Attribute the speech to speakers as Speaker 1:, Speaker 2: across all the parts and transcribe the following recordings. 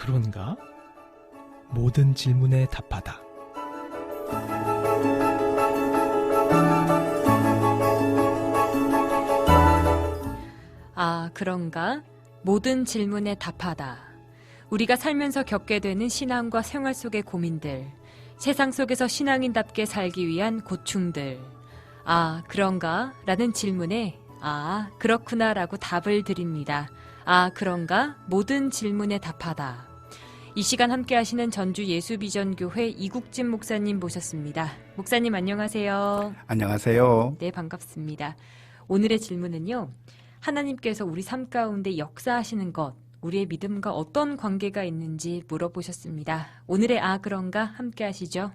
Speaker 1: 그런가? 모든 질문에 답하다.
Speaker 2: 아, 그런가? 모든 질문에 답하다. 우리가 살면서 겪게 되는 신앙과 생활 속의 고민들, 세상 속에서 신앙인답게 살기 위한 고충들. 아, 그런가? 라는 질문에 아, 그렇구나 라고 답을 드립니다. 아, 그런가? 모든 질문에 답하다. 이 시간 함께 하시는 전주 예수비전교회 이국진 목사님 모셨습니다. 목사님 안녕하세요.
Speaker 3: 안녕하세요.
Speaker 2: 네, 반갑습니다. 오늘의 질문은요. 하나님께서 우리 삶 가운데 역사하시는 것, 우리의 믿음과 어떤 관계가 있는지 물어보셨습니다. 오늘의 아, 그런가? 함께 하시죠.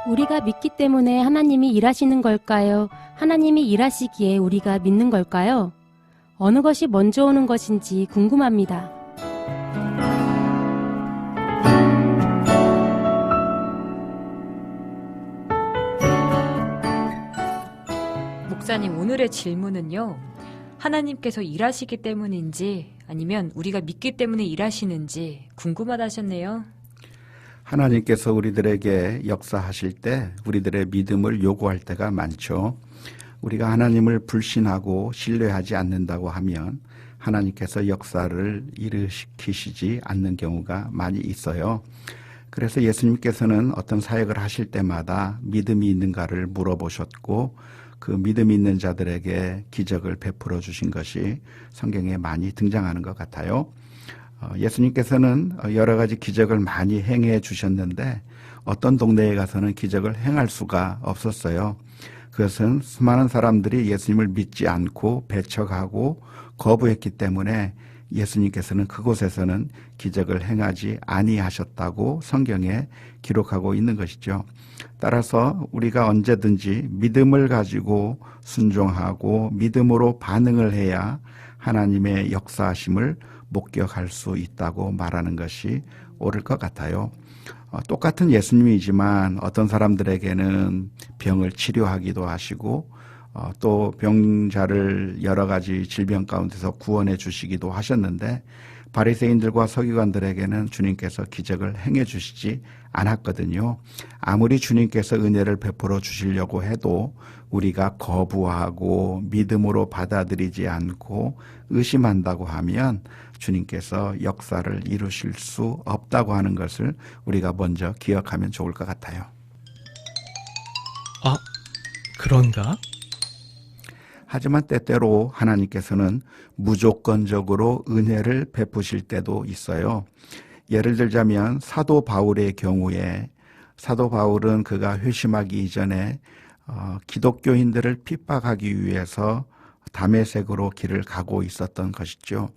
Speaker 4: 우리가 믿기 때문에 하나님이 일하시는 걸까요? 하나님이 일하시기에 우리가 믿는 걸까요? 어느 것이 먼저 오는 것인지 궁금합니다.
Speaker 2: 목사님, 오늘의 질문은요. 하나님께서 일하시기 때문인지 아니면 우리가 믿기 때문에 일하시는지 궁금하다 하셨네요.
Speaker 3: 하나님께서 우리들에게 역사하실 때 우리들의 믿음을 요구할 때가 많죠. 우리가 하나님을 불신하고 신뢰하지 않는다고 하면 하나님께서 역사를 일으키시지 않는 경우가 많이 있어요. 그래서 예수님께서는 어떤 사역을 하실 때마다 믿음이 있는가를 물어보셨고 그 믿음이 있는 자들에게 기적을 베풀어 주신 것이 성경에 많이 등장하는 것 같아요. 예수님께서는 여러 가지 기적을 많이 행해 주셨는데 어떤 동네에 가서는 기적을 행할 수가 없었어요. 그것은 수많은 사람들이 예수님을 믿지 않고 배척하고 거부했기 때문에 예수님께서는 그곳에서는 기적을 행하지 아니하셨다고 성경에 기록하고 있는 것이죠. 따라서 우리가 언제든지 믿음을 가지고 순종하고 믿음으로 반응을 해야 하나님의 역사하심을 목격할 수 있다고 말하는 것이 옳을 것 같아요. 똑같은 예수님이지만 어떤 사람들에게는 병을 치료하기도 하시고 또 병자를 여러 가지 질병 가운데서 구원해 주시기도 하셨는데 바리새인들과 서기관들에게는 주님께서 기적을 행해 주시지 않았거든요. 아무리 주님께서 은혜를 베풀어 주시려고 해도 우리가 거부하고 믿음으로 받아들이지 않고 의심한다고 하면 주님께서 역사를 이루실 수 없다고 하는 것을 우리가 먼저 기억하면 좋을 것 같아요.
Speaker 1: 아, 그런가?
Speaker 3: 하지만 때때로 하나님께서는 무조건적으로 은혜를 베푸실 때도 있어요. 예를 들자면 사도 바울의 경우에 사도 바울은 그가 회심하기 이전에 기독교인들을 핍박하기 위해서 다메섹으로 길을 가고 있었던 것이죠.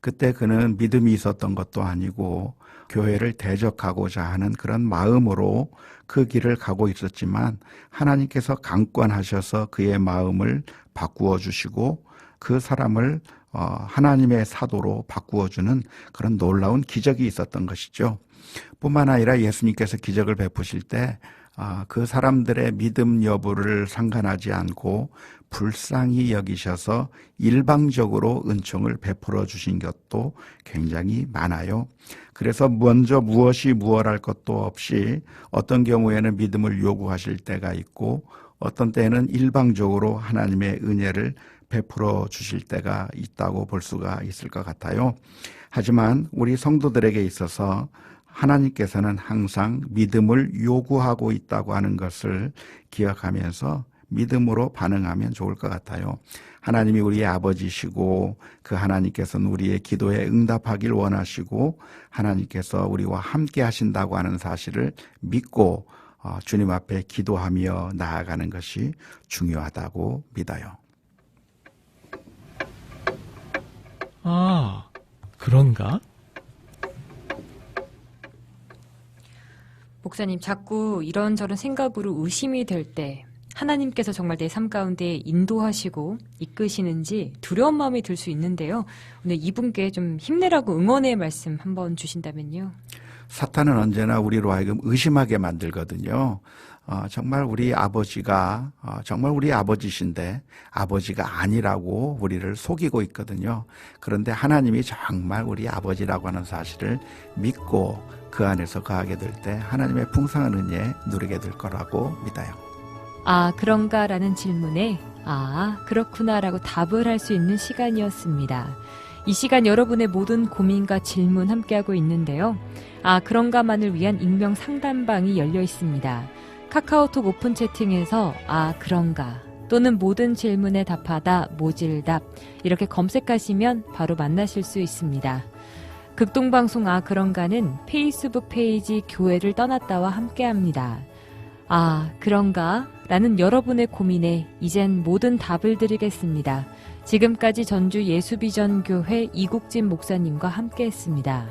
Speaker 3: 그때 그는 믿음이 있었던 것도 아니고 교회를 대적하고자 하는 그런 마음으로 그 길을 가고 있었지만 하나님께서 강권하셔서 그의 마음을 바꾸어 주시고 그 사람을 하나님의 사도로 바꾸어 주는 그런 놀라운 기적이 있었던 것이죠. 뿐만 아니라 예수님께서 기적을 베푸실 때 그 사람들의 믿음 여부를 상관하지 않고 불쌍히 여기셔서 일방적으로 은총을 베풀어 주신 것도 굉장히 많아요. 그래서 먼저 무엇이 무엇할 것도 없이 어떤 경우에는 믿음을 요구하실 때가 있고 어떤 때는 일방적으로 하나님의 은혜를 베풀어 주실 때가 있다고 볼 수가 있을 것 같아요. 하지만 우리 성도들에게 있어서 하나님께서는 항상 믿음을 요구하고 있다고 하는 것을 기억하면서 믿음으로 반응하면 좋을 것 같아요. 하나님이 우리의 아버지시고 그 하나님께서는 우리의 기도에 응답하길 원하시고 하나님께서 우리와 함께 하신다고 하는 사실을 믿고 주님 앞에 기도하며 나아가는 것이 중요하다고 믿어요.
Speaker 1: 아, 그런가?
Speaker 2: 목사님, 자꾸 이런저런 생각으로 의심이 될 때 하나님께서 정말 내 삶 가운데 인도하시고 이끄시는지 두려운 마음이 들 수 있는데요. 오늘 이분께 좀 힘내라고 응원의 말씀 한번 주신다면요.
Speaker 3: 사탄은 언제나 우리로 하여금 의심하게 만들거든요. 정말 우리 아버지가 정말 우리 아버지신데 아버지가 아니라고 우리를 속이고 있거든요. 그런데 하나님이 정말 우리 아버지라고 하는 사실을 믿고 그 안에서 거하게 될 때 하나님의 풍성한 은혜 누리게 될 거라고 믿어요.
Speaker 2: 아, 그런가? 라는 질문에 아, 그렇구나 라고 답을 할 수 있는 시간이었습니다. 이 시간 여러분의 모든 고민과 질문 함께하고 있는데요. 아, 그런가만을 위한 익명 상담방이 열려 있습니다. 카카오톡 오픈 채팅에서 아, 그런가 또는 모든 질문에 답하다 모질답 이렇게 검색하시면 바로 만나실 수 있습니다. 극동방송 아, 그런가는 페이스북 페이지 교회를 떠났다와 함께합니다. 아, 그런가? 라는 여러분의 고민에 이젠 모든 답을 드리겠습니다. 지금까지 전주 예수비전교회 이국진 목사님과 함께했습니다.